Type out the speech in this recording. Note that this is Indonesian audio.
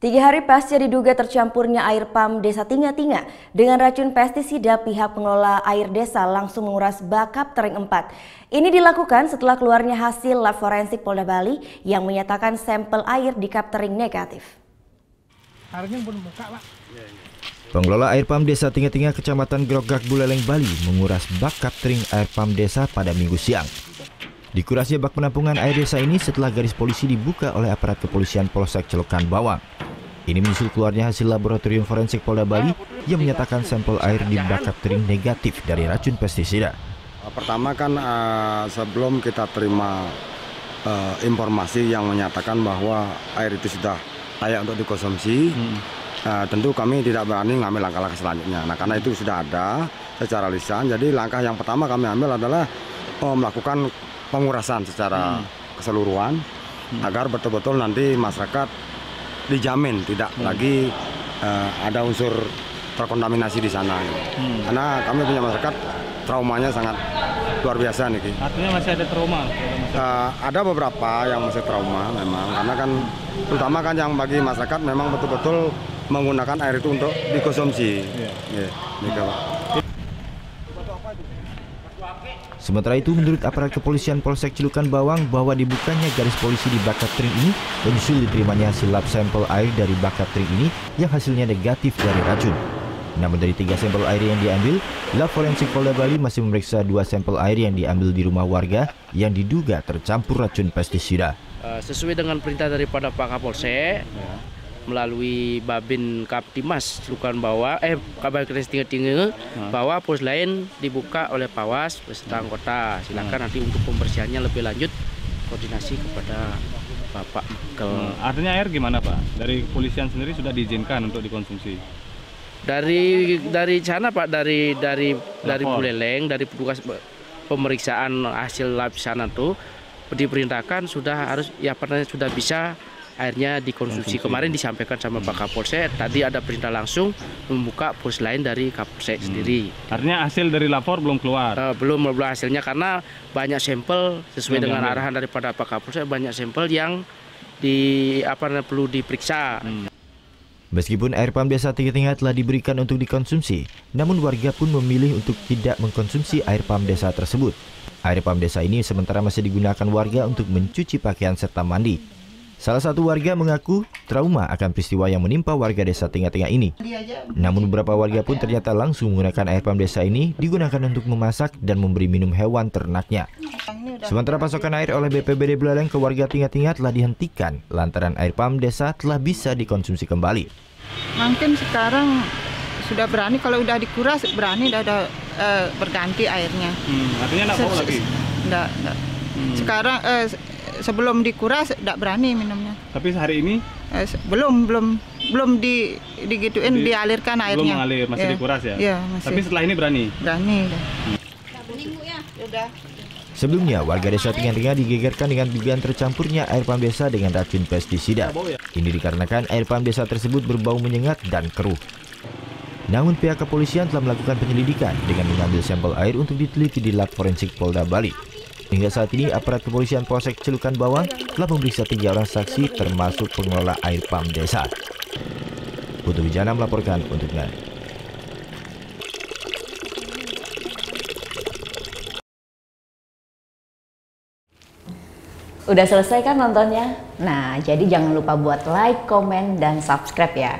3 hari pasca diduga tercampurnya air pam Desa Tinga-Tinga dengan racun pestisida, pihak pengelola air desa langsung menguras bak Kaptering 4. Ini dilakukan setelah keluarnya hasil lab forensik Polda Bali yang menyatakan sampel air di Kaptering negatif. Pengelola air pam Desa Tinga-Tinga, Kecamatan Grogak, Buleleng, Bali menguras bak Kaptering air pam desa pada Minggu siang. Dikurasnya bak penampungan air desa ini setelah garis polisi dibuka oleh aparat kepolisian Polsek Celukan Bawang. Ini menyusul keluarnya hasil laboratorium forensik Polda Bali yang menyatakan sampel air di bak Kaptering negatif dari racun pestisida. Pertama kan sebelum kita terima informasi yang menyatakan bahwa air itu sudah layak untuk dikonsumsi, tentu kami tidak berani mengambil langkah-langkah selanjutnya. Nah, karena itu sudah ada secara lisan, jadi langkah yang pertama kami ambil adalah melakukan pengurasan secara keseluruhan agar betul-betul nanti masyarakat dijamin tidak lagi ada unsur terkontaminasi di sana. Karena kami punya masyarakat traumanya sangat luar biasa nih. Artinya masih ada trauma? Ada beberapa yang masih trauma memang, karena kan terutama kan yang bagi masyarakat memang betul-betul menggunakan air itu untuk dikonsumsi. Sementara itu, menurut aparat kepolisian Polsek Celukan Bawang bahwa dibukanya garis polisi di bak Kaptering ini menyusul diterimanya hasil lab sampel air dari bak Kaptering ini yang hasilnya negatif dari racun. Namun dari 3 sampel air yang diambil, lab forensik Polda Bali masih memeriksa 2 sampel air yang diambil di rumah warga yang diduga tercampur racun pestisida. Sesuai dengan perintah daripada Pak Kapolsek, melalui Babin Kaptimas Celukan Bawang, Kabar Kres Tinga-Tinga, bahwa pos lain dibuka oleh Pawas beserta anggota. Silakan nanti untuk pembersihannya lebih lanjut koordinasi kepada Bapak Mikel. Artinya air gimana Pak? Dari kepolisian sendiri sudah diizinkan untuk dikonsumsi? Dari sana Pak, dari Buleleng, dari petugas pemeriksaan hasil lab sana tuh diperintahkan sudah sudah bisa airnya dikonsumsi. Kemarin disampaikan sama Pak Kapolsek, tadi ada perintah langsung membuka pos lain dari Kapolsek sendiri. Artinya hasil dari lapor belum keluar? Belum hasilnya, karena banyak sampel sesuai dengan arahan daripada Pak Kapolsek, banyak sampel yang perlu diperiksa. Meskipun air pam Desa Tinga-Tinga telah diberikan untuk dikonsumsi, namun warga pun memilih untuk tidak mengkonsumsi air pam desa tersebut. Air pam desa ini sementara masih digunakan warga untuk mencuci pakaian serta mandi. Salah satu warga mengaku trauma akan peristiwa yang menimpa warga Desa Tinga-Tinga ini. Namun beberapa warga pun ternyata langsung menggunakan air pam desa ini digunakan untuk memasak dan memberi minum hewan ternaknya. Sementara pasokan air oleh BPBD Buleleng ke warga Tinga-Tinga telah dihentikan lantaran air pam desa telah bisa dikonsumsi kembali. Mungkin sekarang sudah berani, kalau udah dikuras berani, udah ada berganti airnya. Artinya enggak mau lagi? Enggak. Sekarang sebelum dikuras tidak berani minumnya. Tapi hari ini belum digituin, dialirkan airnya. Belum mengalir, masih dikuras ya? Iya, masih. Tapi setelah ini berani? Berani. Sebelumnya, warga Desa Tinga-Tinga digegerkan dengan dugaan tercampurnya air pam desa dengan racun pestisida. Ini dikarenakan air pam desa tersebut berbau menyengat dan keruh. Namun pihak kepolisian telah melakukan penyelidikan dengan mengambil sampel air untuk diteliti di lab forensik Polda Bali. Hingga saat ini, aparat kepolisian Polsek Celukan Bawang telah memeriksa 3 orang saksi termasuk pengelola air pam desa. Putu Wijana melaporkan untuk NAN. Udah selesai kan nontonnya? Nah, jadi jangan lupa buat like, komen, dan subscribe ya.